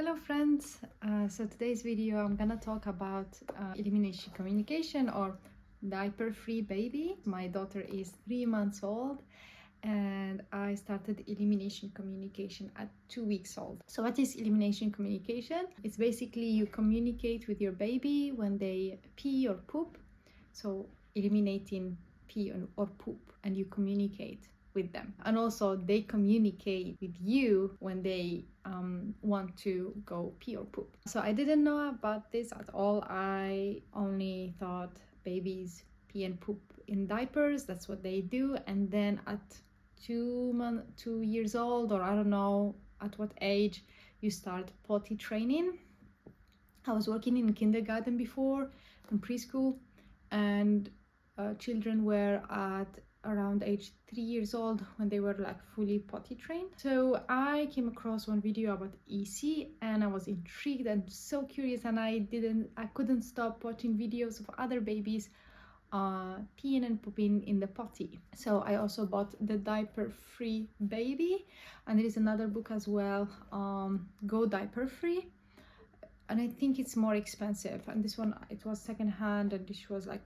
Hello friends, so today's video I'm gonna talk about elimination communication or diaper-free baby. My daughter is 3 months old and I started elimination communication at 2 weeks old. So what is elimination communication? It's basically you communicate with your baby when they pee or poop. So eliminating pee or poop, and you communicate with them, and also they communicate with you when they want to go pee or poop. So I didn't know about this at all. I only thought babies pee and poop in diapers, that's what they do, and then at 2 years old, or I don't know at what age, you start potty training. I was working in kindergarten before, in preschool, and children were at around age 3 years old when they were like fully potty trained. So I came across one video about EC and I was intrigued and so curious, and I couldn't stop watching videos of other babies peeing and pooping in the potty. So I also bought the diaper-free baby, and there is another book as well, Go Diaper-Free, and I think it's more expensive, and this one, it was secondhand, and this was like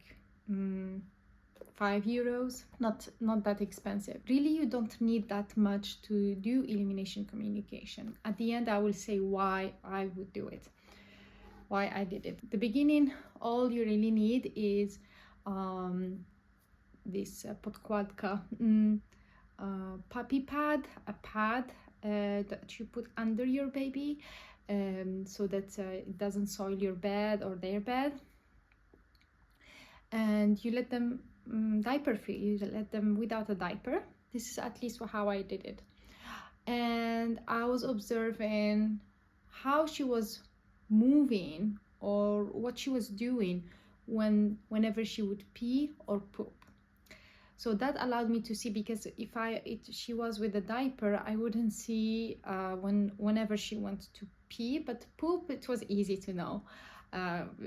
€5, not that expensive. Really, you don't need that much to do elimination communication. At the end I will say why I would do it, why I did it. At the beginning, all you really need is this podkładka, puppy pad, a pad that you put under your baby, so that it doesn't soil your bed or their bed, and you let them diaper free, you let them without a diaper. This is at least how I did it, and I was observing how she was moving or what she was doing whenever she would pee or poop. So that allowed me to see, because if she was with a diaper, I wouldn't see whenever she went to pee, but poop, it was easy to know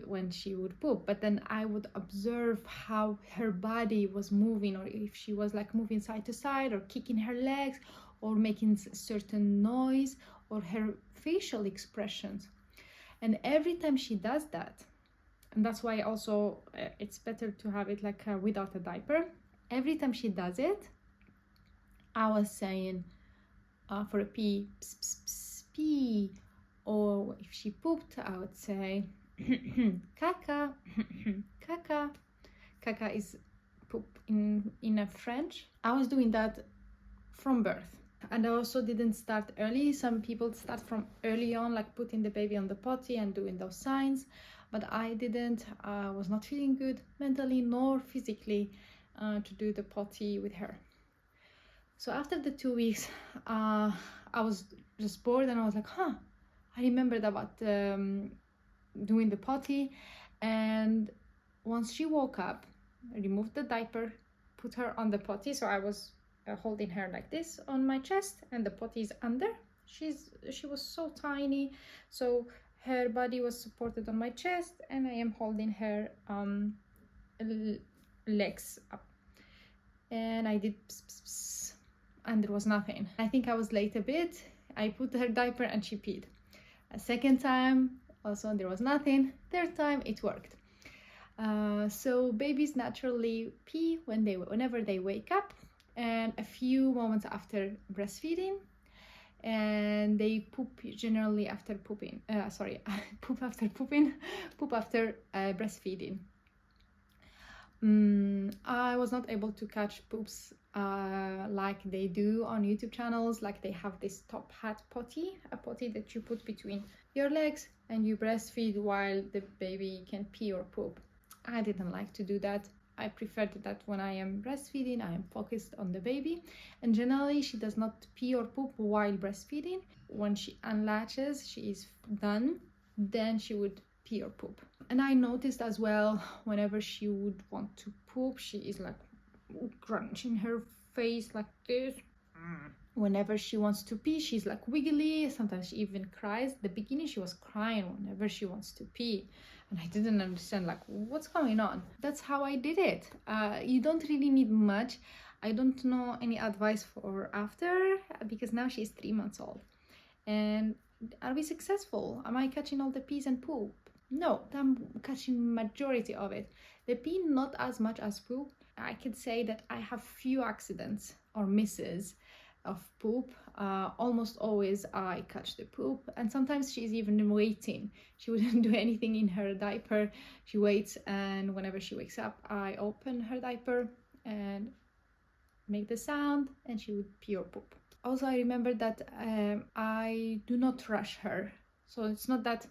when she would poop. But then I would observe how her body was moving, or if she was like moving side to side or kicking her legs or making certain noise, or her facial expressions. And every time she does that, and that's why also it's better to have it like without a diaper, every time she does it, I was saying for a pee, pss, pss, pss, pee, or if she pooped, I would say caca, caca. Caca is poop in a French. I was doing that from birth, and I also didn't start early. Some people start from early on, like putting the baby on the potty and doing those signs, but I didn't. I was not feeling good mentally nor physically to do the potty with her. So after the 2 weeks, I was just bored, and I was like, I remembered about doing the potty. And once she woke up, I removed the diaper, put her on the potty. So I was holding her like this on my chest, and the potty is under. She was so tiny, so her body was supported on my chest, and I am holding her legs up, and I did pss, pss, pss, and there was nothing. I think I was late a bit. I put her diaper and she peed. A second time also there was nothing. Third time it worked. So babies naturally pee whenever they wake up, and a few moments after breastfeeding, and they poop generally after pooping. Poop after pooping, poop after breastfeeding. I was not able to catch poops like they do on YouTube channels. Like they have this top hat potty, a potty that you put between your legs and you breastfeed while the baby can pee or poop. I didn't like to do that. I preferred that when I am breastfeeding, I am focused on the baby, and generally she does not pee or poop while breastfeeding. When she unlatches, she is done, then she would pee or poop. And I noticed as well, whenever she would want to poop, she is like crunching her face like this. Whenever she wants to pee, she's like wiggly. Sometimes she even cries. At the beginning she was crying whenever she wants to pee, and I didn't understand like what's going on. That's how I did it. You don't really need much. I don't know any advice for after, because now she's 3 months old, and Are we successful? Am I catching all the peas and poop? No, I'm catching majority of it. The pee, not as much as poop. I could say that I have few accidents or misses of poop. Almost always I catch the poop, and sometimes she's even waiting. She wouldn't do anything in her diaper. She waits, and whenever she wakes up, I open her diaper and make the sound, and she would pee or poop. Also, I remember that I do not rush her. So it's not that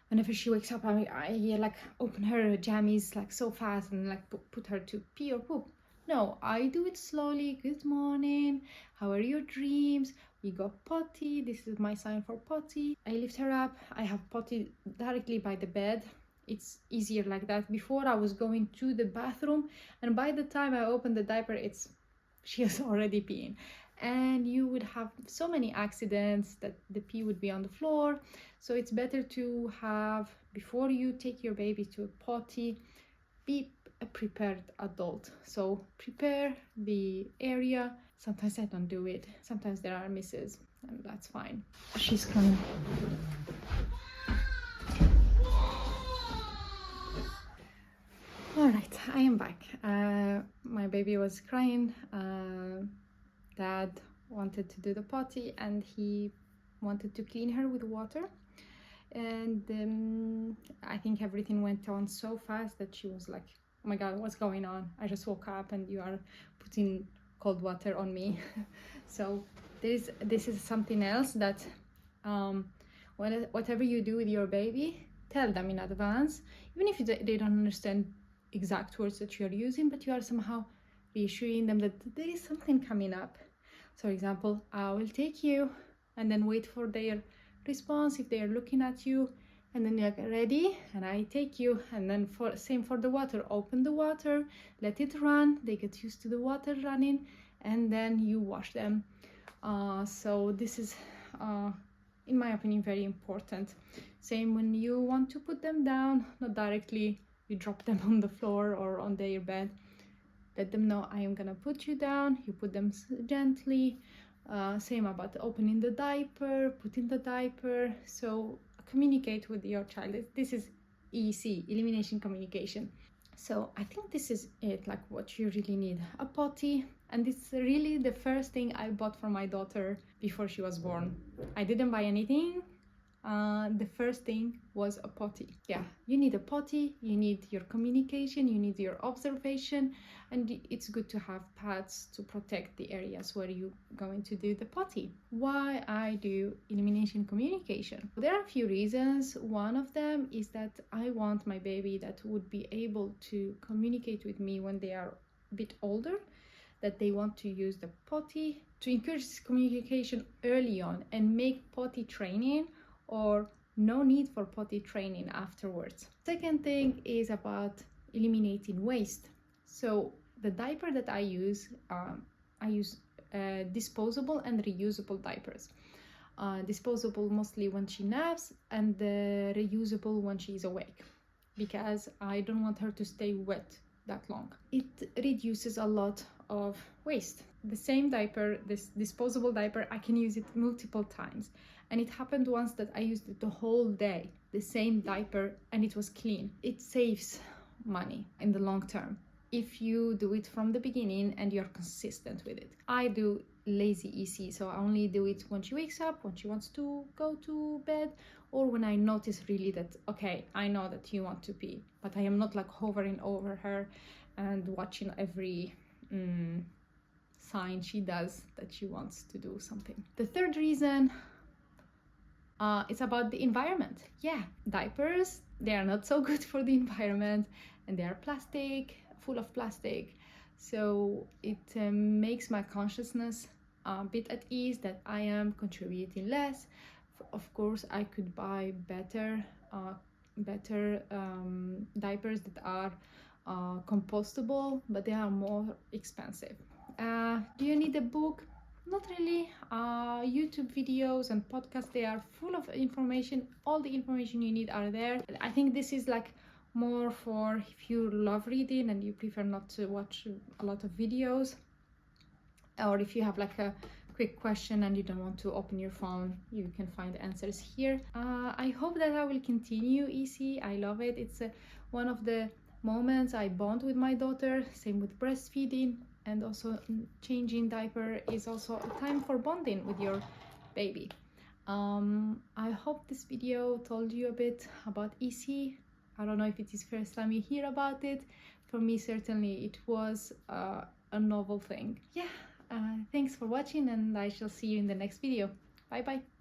whenever she wakes up, I like open her jammies like so fast and like put her to pee or poop. No, I do it slowly. Good morning. How are your dreams? We go potty. This is my sign for potty. I lift her up. I have potty directly by the bed. It's easier like that. Before I was going to the bathroom, and by the time I open the diaper, she is already peeing, and you would have so many accidents that the pee would be on the floor. So it's better to have, before you take your baby to a potty, be a prepared adult. So prepare the area. Sometimes I don't do it, sometimes there are misses, and that's fine. She's coming. All right, I am back. My baby was crying. Dad wanted to do the potty, and he wanted to clean her with water. And I think everything went on so fast that she was like, oh my God, what's going on? I just woke up and you are putting cold water on me. So this is something else that whatever you do with your baby, tell them in advance, even if they don't understand exact words that you're using, but you are somehow reassuring them that there is something coming up. So, for example, I will take you, and then wait for their response if they are looking at you, and then you're ready, and I take you, and then same for the water. Open the water, let it run, they get used to the water running, and then you wash them. So this is in my opinion very important. Same when you want to put them down, not directly you drop them on the floor or on their bed. Let them know, I am gonna put you down. You put them gently. Same about opening the diaper, putting the diaper. So communicate with your child. This is EC, elimination communication. So I think this is it, like what you really need. A potty. And it's really the first thing I bought for my daughter before she was born. I didn't buy anything. The first thing was a potty. Yeah, you need a potty, you need your communication, you need your observation, and it's good to have pads to protect the areas where you're going to do the potty. Why I do elimination communication? There are a few reasons. One of them is that I want my baby that would be able to communicate with me when they are a bit older, that they want to use the potty, to encourage this communication early on and make potty training or no need for potty training afterwards. Second thing is about eliminating waste. So the diaper that I use disposable and reusable diapers. Disposable mostly when she naps, and reusable when she's awake, because I don't want her to stay wet that long. It reduces a lot of waste. The same diaper, this disposable diaper, I can use it multiple times. And it happened once that I used it the whole day, the same diaper, and it was clean. It saves money in the long term if you do it from the beginning and you're consistent with it. I do lazy EC, so I only do it when she wakes up, when she wants to go to bed, or when I notice really that, okay, I know that you want to pee, but I am not like hovering over her and watching every sign she does that she wants to do something. The third reason, it's about the environment. Yeah, diapers, they are not so good for the environment, and they are plastic, full of plastic. So it makes my consciousness a bit at ease that I am contributing less. Of course, I could buy better diapers that are compostable, but they are more expensive. Do you need a book? Not really. YouTube videos and podcasts, they are full of information. All the information you need are there. I think this is like more for if you love reading and you prefer not to watch a lot of videos, or if you have like a quick question and you don't want to open your phone, you can find answers here. I hope that I will continue EC. I love it. It's one of the moments I bond with my daughter. Same with breastfeeding, and also changing diaper is also a time for bonding with your baby. I hope this video told you a bit about EC. I don't know if it is first time you hear about it. For me, certainly it was a novel thing. Yeah, thanks for watching, and I shall see you in the next video. Bye bye.